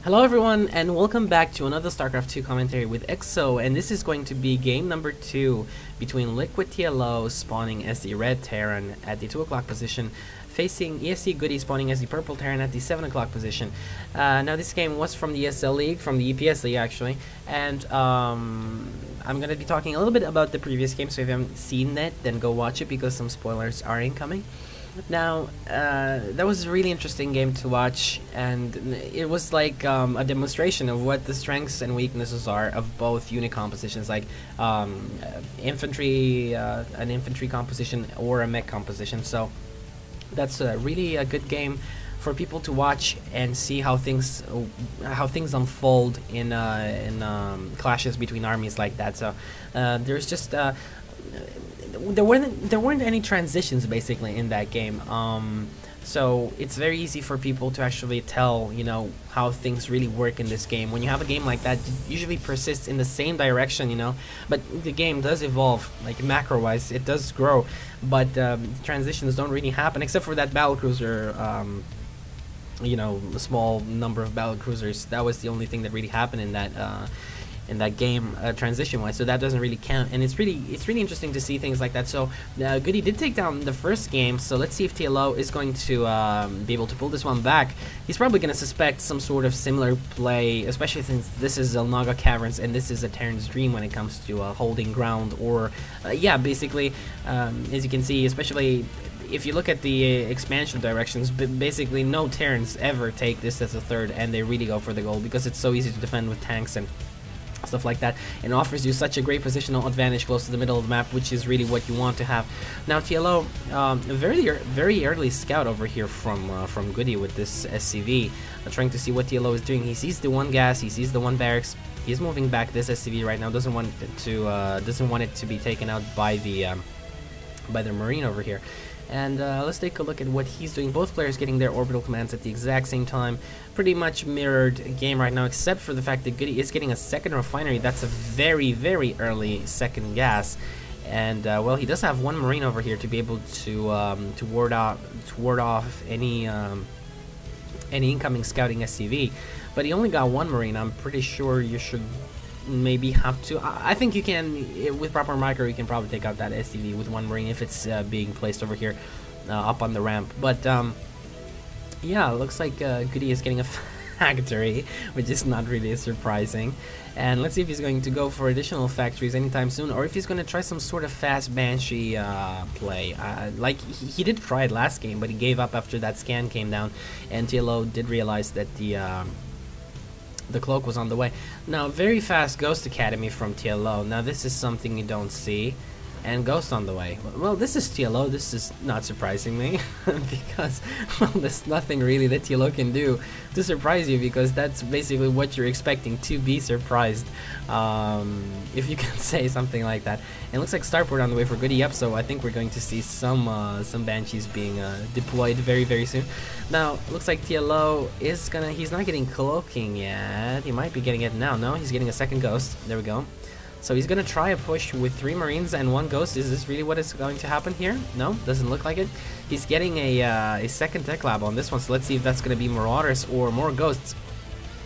Hello everyone and welcome back to another StarCraft 2 commentary with EXO, and this is going to be game number 2 between Liquid TLO spawning as the red Terran at the 2 o'clock position, facing ESC Goody spawning as the purple Terran at the 7 o'clock position. Now this game was from the ESL League, from the EPS League actually, and I'm going to be talking a little bit about the previous game, so if you haven't seen that, then go watch it because some spoilers are incoming. Now, that was a really interesting game to watch, and it was like a demonstration of what the strengths and weaknesses are of both unit compositions, like infantry, an infantry composition or a mech composition. So that's really a good game for people to watch and see how things unfold in clashes between armies like that. So there's just there weren't any transitions basically in that game, so it's very easy for people to actually tell, you know, how things really work in this game. When you have a game like that, it usually persists in the same direction, you know, but the game does evolve, like macro wise it does grow, but transitions don't really happen except for that battlecruiser, you know, a small number of battlecruisers. That was the only thing that really happened in that game, transition-wise, so that doesn't really count. And it's really interesting to see things like that. So Goody did take down the first game, so let's see if TLO is going to be able to pull this one back. He's probably going to suspect some sort of similar play, especially since this is Xel'Naga Caverns and this is a Terran's Dream when it comes to holding ground, or yeah, basically, as you can see, especially if you look at the expansion directions, basically no Terrans ever take this as a third, and they really go for the goal because it's so easy to defend with tanks and stuff like that, and offers you such a great positional advantage close to the middle of the map, which is really what you want to have. Now TLO, very early scout over here from Goody with this SCV, trying to see what TLO is doing. He sees the one gas, he sees the one barracks. He's moving back this SCV right now. Doesn't want it to be taken out by the Marine over here. And let's take a look at what he's doing. Both players getting their orbital commands at the exact same time. Pretty much mirrored game right now, except for the fact that Goody is getting a second refinery. That's a very early second gas. And well, he does have one Marine over here to be able to ward off any incoming scouting SCV. But he only got one Marine. I'm pretty sure you should maybe have to. I think you can, with proper micro, you can probably take out that SCV with one Marine if it's being placed over here up on the ramp. But yeah, looks like Goody is getting a factory, which is not really surprising. And let's see if he's going to go for additional factories anytime soon, or if he's going to try some sort of fast Banshee play. Like he did try it last game, but he gave up after that scan came down, and TLO did realize that the cloak was on the way. Now, very fast Ghost Academy from TLO. Now, this is something you don't see. And Ghost on the way. Well, this is TLO. This is not surprising me because, well, there's nothing really that TLO can do to surprise you, because that's basically what you're expecting, to be surprised, if you can say something like that. And it looks like Starport on the way for Goody up, so I think we're going to see some Banshees being deployed very soon. Now, looks like TLO is he's not getting cloaking yet. He might be getting it now. No, he's getting a second Ghost. There we go. So he's gonna try a push with 3 Marines and 1 Ghost. Is this really what is going to happen here? No, doesn't look like it. He's getting a second Tech Lab on this one, so let's see if that's gonna be Marauders or more Ghosts.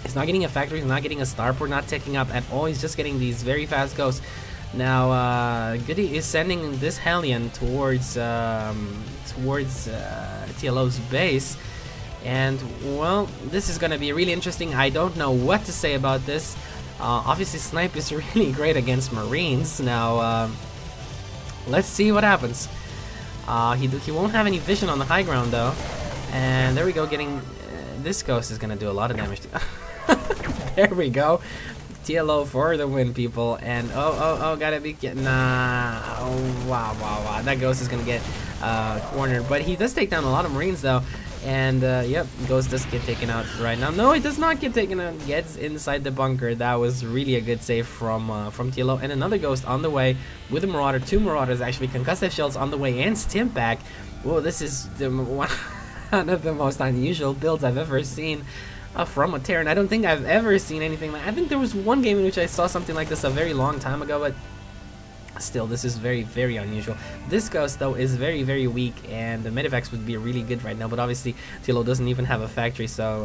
He's not getting a factory, he's not getting a Starport, not taking up at all. He's just getting these very fast Ghosts. Now, Goody is sending this Hellion towards TLO's base. And, well, this is gonna be really interesting. I don't know what to say about this. Obviously, Snipe is really great against Marines. Now, let's see what happens. He won't have any vision on the high ground, though. And there we go, getting... this Ghost is going to do a lot of damage. There we go. TLO for the win, people. And, oh, gotta be... nah. Oh, wow. That Ghost is going to get cornered. But he does take down a lot of Marines, though. And yep, Ghost does get taken out right now. No, it does not get taken out. Gets inside the bunker. That was really a good save from TLO. And another Ghost on the way with a Marauder. 2 Marauders actually. Concussive Shells on the way and Stimp back. Whoa, this is one of the most unusual builds I've ever seen from a Terran. I don't think I've ever seen anything like. I think there was one game in which I saw something like this a very long time ago, but Still, this is very, very unusual. This Ghost, though, is very, very weak, and the Medivacs would be really good right now, but obviously TLO doesn't even have a factory, so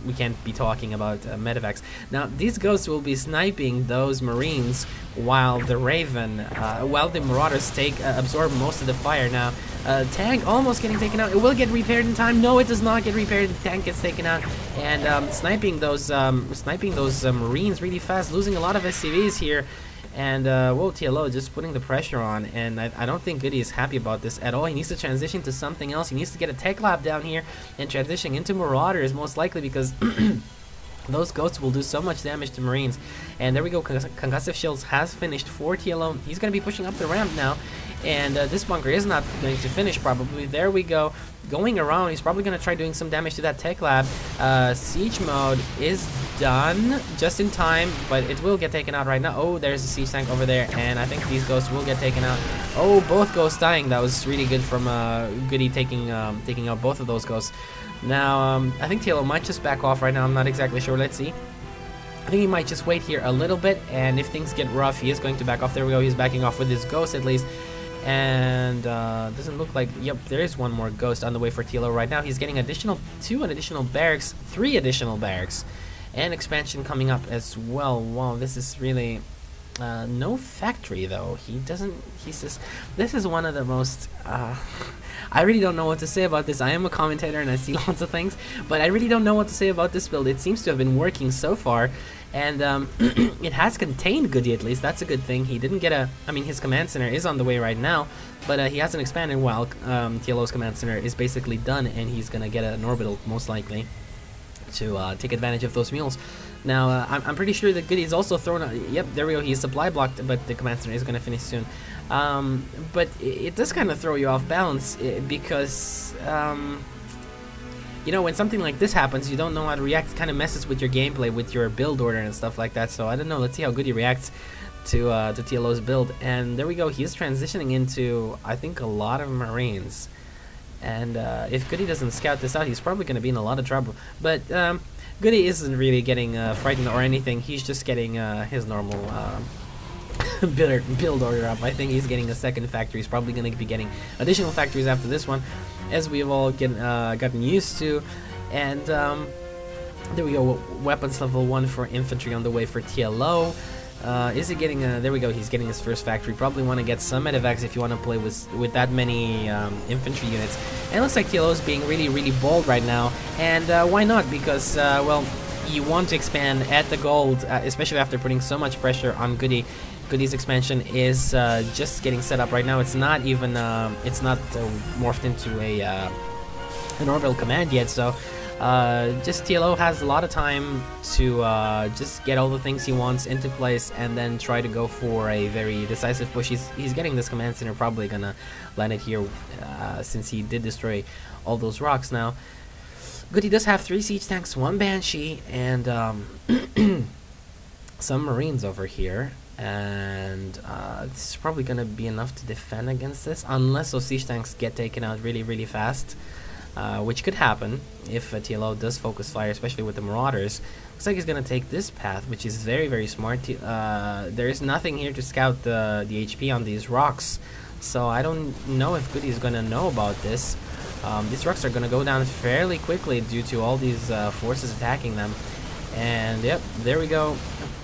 we can't be talking about Medivacs. Now, these Ghosts will be sniping those Marines while the Raven, while the Marauders absorb most of the fire. Now, tank almost getting taken out. It will get repaired in time. No, it does not get repaired. The tank gets taken out, and sniping those Marines really fast, losing a lot of SCVs here. And, whoa, TLO just putting the pressure on, and I don't think Goody is happy about this at all. He needs to transition to something else. He needs to get a tech lab down here and transition into Marauders, most likely, because those Ghosts will do so much damage to Marines. And there we go, Concussive Shields has finished for TLO. He's going to be pushing up the ramp now, and this bunker is not going to finish, probably. There we go. Going around, he's probably going to try doing some damage to that tech lab. Siege mode is done just in time, but it will get taken out right now. Oh, there's a siege tank over there, and I think these Ghosts will get taken out. Oh, both Ghosts dying. That was really good from Goody taking out both of those Ghosts. Now, I think TLO might just back off right now. I'm not exactly sure. Let's see. I think he might just wait here a little bit, and if things get rough, he is going to back off. There we go. He's backing off with his Ghost at least. And doesn't look like, yep, there is one more Ghost on the way for TLO right now. He's getting two additional barracks, 3 additional barracks, and expansion coming up as well. Wow, this is really no factory though. He says this is one of the most I really don't know what to say about this. I am a commentator and I see lots of things, but I really don't know what to say about this build. It seems to have been working so far, and it has contained Goody at least. That's a good thing. He didn't get his command center is on the way right now, but he hasn't expanded while TLO's command center is basically done, and he's gonna get an orbital most likely to take advantage of those mules. Now, I'm pretty sure that Goody is also thrown out. Yep, there we go. He's supply blocked, but the command center is going to finish soon. But it does kind of throw you off balance because, you know, when something like this happens, you don't know how to react. It kind of messes with your gameplay, with your build order and stuff like that. So I don't know. Let's see how Goody reacts to TLO's build. And there we go. He's transitioning into, I think, a lot of Marines. And if Goody doesn't scout this out, he's probably going to be in a lot of trouble. But Goody isn't really getting frightened or anything. He's just getting his normal build order up. I think he's getting a second factory. He's probably going to be getting additional factories after this one, as we've all gotten used to. And there we go. Weapons level 1 for infantry on the way for TLO. Is he getting a... There we go, he's getting his first factory. Probably want to get some medevacs if you want to play with that many infantry units. And it looks like TLO is being really, really bold right now. And why not? Because, well, you want to expand at the gold, especially after putting so much pressure on Goody. Goody's expansion is just getting set up right now. It's not even... it's not morphed into an orbital command yet, so... just TLO has a lot of time to just get all the things he wants into place and then try to go for a very decisive push. He's getting this command center, probably gonna land it here since he did destroy all those rocks. Now, Goody does have 3 siege tanks, 1 Banshee, and some Marines over here. And this is probably gonna be enough to defend against this, unless those siege tanks get taken out really, really fast. Which could happen if TLO does focus fire, especially with the Marauders. Looks like he's going to take this path, which is very, very smart. There is nothing here to scout the HP on these rocks, so I don't know if Goody is going to know about this. These rocks are going to go down fairly quickly due to all these forces attacking them. And yep, there we go.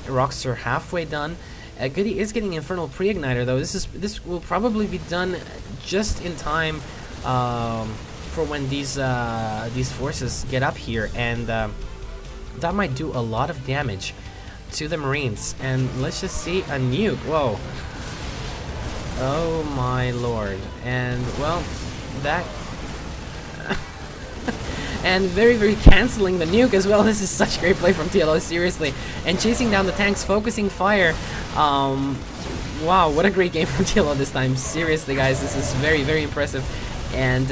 The rocks are halfway done. Goody is getting Infernal Pre-Igniter, though. This will probably be done just in time for when these forces get up here, and that might do a lot of damage to the Marines. And let's just see a nuke. Whoa! Oh my lord! And well, that and very, very canceling the nuke as well. This is such great play from TLO, seriously. And chasing down the tanks, focusing fire. Wow, what a great game from TLO this time. Seriously, guys, this is very, very impressive. And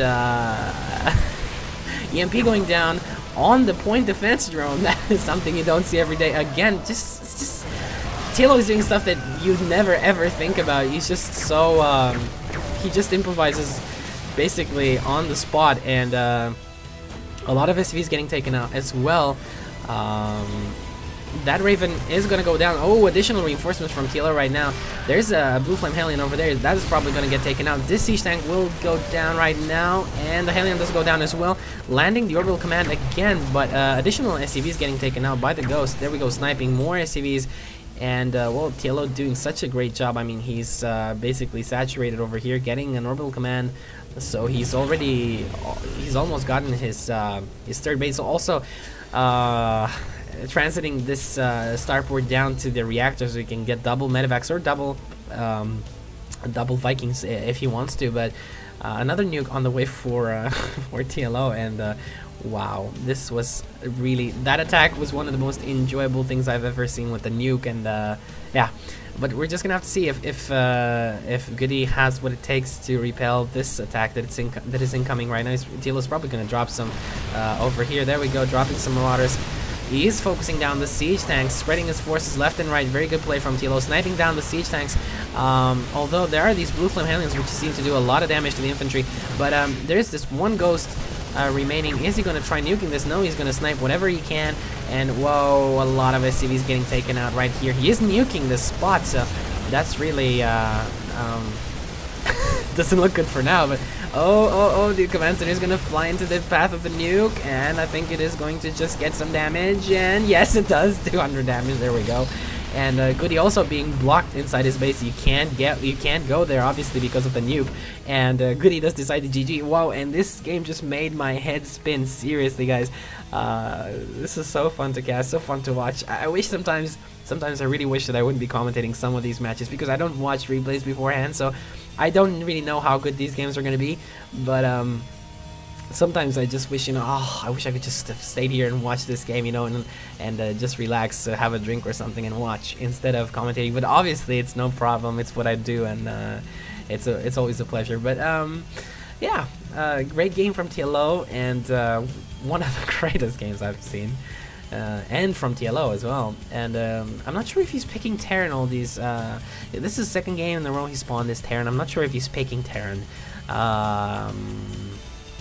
EMP going down on the point defense drone. That is something you don't see every day. Again, just TLO is doing stuff that you'd never ever think about. He's just so he just improvises basically on the spot, and a lot of SCVs getting taken out as well. that Raven is going to go down. Oh, additional reinforcements from TLO right now. There's a Blue Flame Hellion over there. That is probably going to get taken out. This Siege Tank will go down right now, and the Hellion does go down as well. Landing the Orbital Command again, but additional SCVs getting taken out by the Ghost. There we go, sniping more SCVs. And, well, TLO doing such a great job. I mean, he's basically saturated over here, getting an Orbital Command. So he's almost gotten his third base. So also, transiting this starport down to the reactor so he can get double medevacs or double Vikings if he wants to. But another nuke on the way for for TLO, and wow, this was really, that attack was one of the most enjoyable things I've ever seen with the nuke. And yeah, but we're just gonna have to see if Goody has what it takes to repel this attack that is incoming right now. TLO's probably gonna drop some over here. There we go, dropping some Marauders. He is focusing down the siege tanks, spreading his forces left and right. Very good play from TLO, sniping down the siege tanks. Although there are these Blue Flame Hellions which seem to do a lot of damage to the infantry, but there's this one Ghost remaining. Is he going to try nuking this? No, he's going to snipe whatever he can. And whoa, a lot of SCVs getting taken out right here. He is nuking this spot, so that's really doesn't look good for now. But oh, the command center is going to fly into the path of the nuke, and I think it is going to just get some damage. And yes, it does, 200 damage. There we go. And Goody also being blocked inside his base. You can't go there, obviously, because of the nuke. And Goody does decide to GG. Wow, and this game just made my head spin. Seriously, guys, this is so fun to cast, so fun to watch. I wish sometimes I really wish that I wouldn't be commentating some of these matches, because I don't watch replays beforehand, so I don't really know how good these games are going to be. But sometimes I just wish, I wish I could just have stayed here and watch this game, and just relax, have a drink or something and watch instead of commentating. But obviously it's no problem, it's what I do, and it's always a pleasure. But yeah, great game from TLO, and one of the greatest games I've seen, and from TLO as well. And I'm not sure if he's picking Terran all these. This is the second game in a row he spawned this Terran. I'm not sure if he's picking Terran.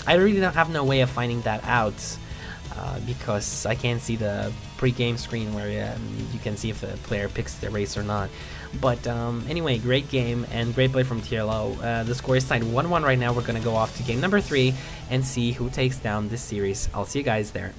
I really don't have no way of finding that out, because I can't see the pre-game screen where you can see if the player picks the race or not. But anyway, great game and great play from TLO. The score is tied 1-1 right now. We're going to go off to game number 3 and see who takes down this series. I'll see you guys there.